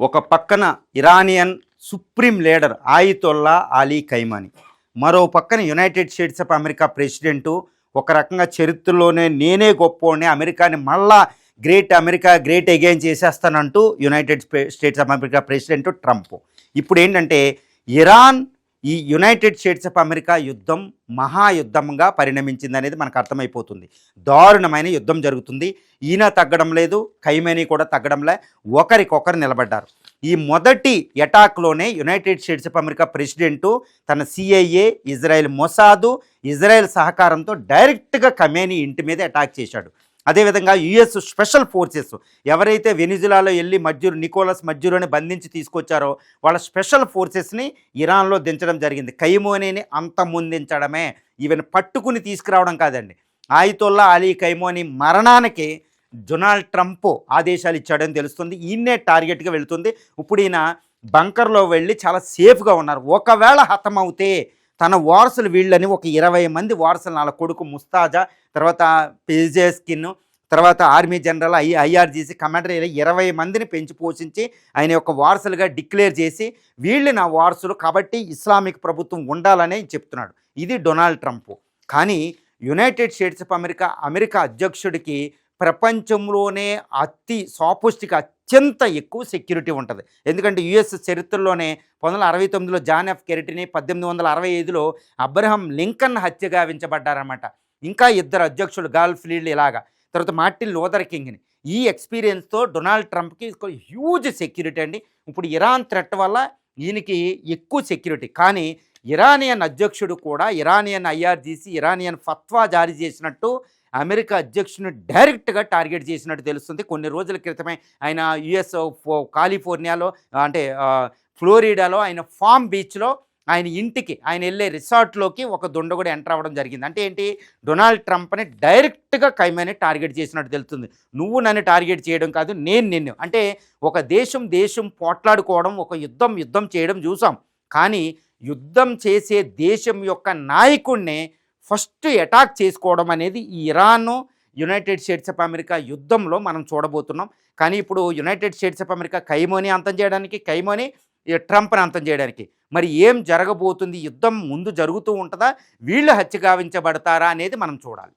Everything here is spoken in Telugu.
ఒక పక్కన Iranian supreme leader Ayatollah Ali Khamenei, మరో పక్కన United States of America president ఒక రకంగా చరిత్రలోనే నేనే గొప్పోడిని, అమెరికాని మళ్ళా అమెరికా గ్రేట్ అగైన్ చేసేస్తానంటూ United States of America president Trump. ఇప్పుడు ఏంటంటే ఇరాన్ ఈ యునైటెడ్ స్టేట్స్ ఆఫ్ అమెరికా యుద్ధం మహాయుద్ధంగా పరిణమించిందనేది మనకు అర్థమైపోతుంది. దారుణమైన యుద్ధం జరుగుతుంది. ఈయన తగ్గడం లేదు, ఖైమేనీ కూడా తగ్గడంలే, ఒకరికొకరు నిలబడ్డారు. ఈ మొదటి అటాక్లోనే United States of America president తన సిఐఏ, ఇజ్రాయెల్ మొసాదు, ఇజ్రాయెల్ సహకారంతో డైరెక్ట్గా ఖమేనీ ఇంటి మీద అటాక్ చేశాడు. అదేవిధంగా యుఎస్ స్పెషల్ ఫోర్సెస్ ఎవరైతే వెనిజులాలో వెళ్ళి నికోలస్ మడ్యూరోని బంధించి తీసుకొచ్చారో వాళ్ళ స్పెషల్ ఫోర్సెస్ని ఇరాన్లో దించడం జరిగింది. ఖైమోనీని అంతమొందించడమే, ఈవెన్ పట్టుకుని తీసుకురావడం కాదండి. ఆయితొల్లా అలీ ఖైమోనీ మరణానికి డొనాల్డ్ ట్రంప్ ఆదేశాలు ఇచ్చాడని తెలుస్తుంది. ఈయన్నే టార్గెట్గా వెళుతుంది. ఇప్పుడు ఈయన బంకర్లో వెళ్ళి చాలా సేఫ్గా ఉన్నారు. ఒకవేళ హతమవుతే తన వారసులు వీళ్ళని ఒక 20 మంది వారసులు, వాళ్ళ కొడుకు ముస్తాజా, తర్వాత పెజెస్కిన్, తర్వాత ఆర్మీ జనరల్ ఐఆర్జీసీ కమాండర్, 20 మందిని పెంచి పోషించి ఆయన యొక్క వారసులుగా డిక్లేర్ చేసి వీళ్ళు నా వారసులు కాబట్టి ఇస్లామిక్ ప్రభుత్వం ఉండాలనే చెప్తున్నాడు. ఇది డొనాల్డ్ ట్రంప్. కానీ యునైటెడ్ స్టేట్స్ ఆఫ్ అమెరికా అధ్యక్షుడికి ప్రపంచంలోనే అత్యంత ఎక్కువ సెక్యూరిటీ ఉంటుంది. ఎందుకంటే యుఎస్ చరిత్రలోనే 1969లో జాన్ ఎఫ్ కెనడీని, 1865లో అబ్రహం లింకన్ హత్య గావించబడ్డారన్నమాట. ఇంకా 2 అధ్యక్షులు గాల్ఫ్ లీడ్లు ఇలాగా, తర్వాత మార్టిన్ లూథర్ కింగ్ని. ఈ ఎక్స్పీరియన్స్తో డొనాల్డ్ ట్రంప్కి హ్యూజ్ సెక్యూరిటీ అండి. ఇప్పుడు ఇరాన్ థ్రెట్ వల్ల ఈయనకి ఎక్కువ సెక్యూరిటీ. కానీ ఇరానియన్ అధ్యక్షుడు కూడా ఇరానియన్ ఐఆర్జీసీ ఇరానియన్ ఫత్వా జారీ చేసినట్టు అమెరికా అధ్యక్షుని డైరెక్ట్గా టార్గెట్ చేసినట్టు తెలుస్తుంది. కొన్ని రోజుల క్రితమే ఆయన యుఎస్ కాలిఫోర్నియాలో అంటే ఫ్లోరిడాలో ఆయన ఫామ్ బీచ్లో ఆయన ఇంటికి ఆయన వెళ్ళే రిసార్ట్లోకి ఒక దుండగుడు ఎంటర్ అవ్వడం జరిగింది. అంటే ఏంటి, డొనాల్డ్ ట్రంప్ని డైరెక్ట్గా ఖైమేనీ టార్గెట్ చేసినట్టు తెలుస్తుంది. నువ్వు నన్ను టార్గెట్ చేయడం కాదు, నేను నిన్ను. అంటే ఒక దేశం పోట్లాడుకోవడం, ఒక యుద్ధం చేయడం చూసాం. కానీ యుద్ధం చేసే దేశం యొక్క నాయకుడినే ఫస్ట్ అటాక్ చేసుకోవడం అనేది ఈ Iran United States of America యుద్ధంలో మనం చూడబోతున్నాం. కానీ ఇప్పుడు యునైటెడ్ స్టేట్స్ ఆఫ్ అమెరికా ఖైమోనీ అంతం చేయడానికి, ఖైమోనీ ట్రంప్ని అంతం చేయడానికి మరి ఏం జరగబోతుంది? యుద్ధం ముందు జరుగుతూ ఉంటుందా, వీళ్ళు హత్య గావించబడతారా అనేది మనం చూడాలి.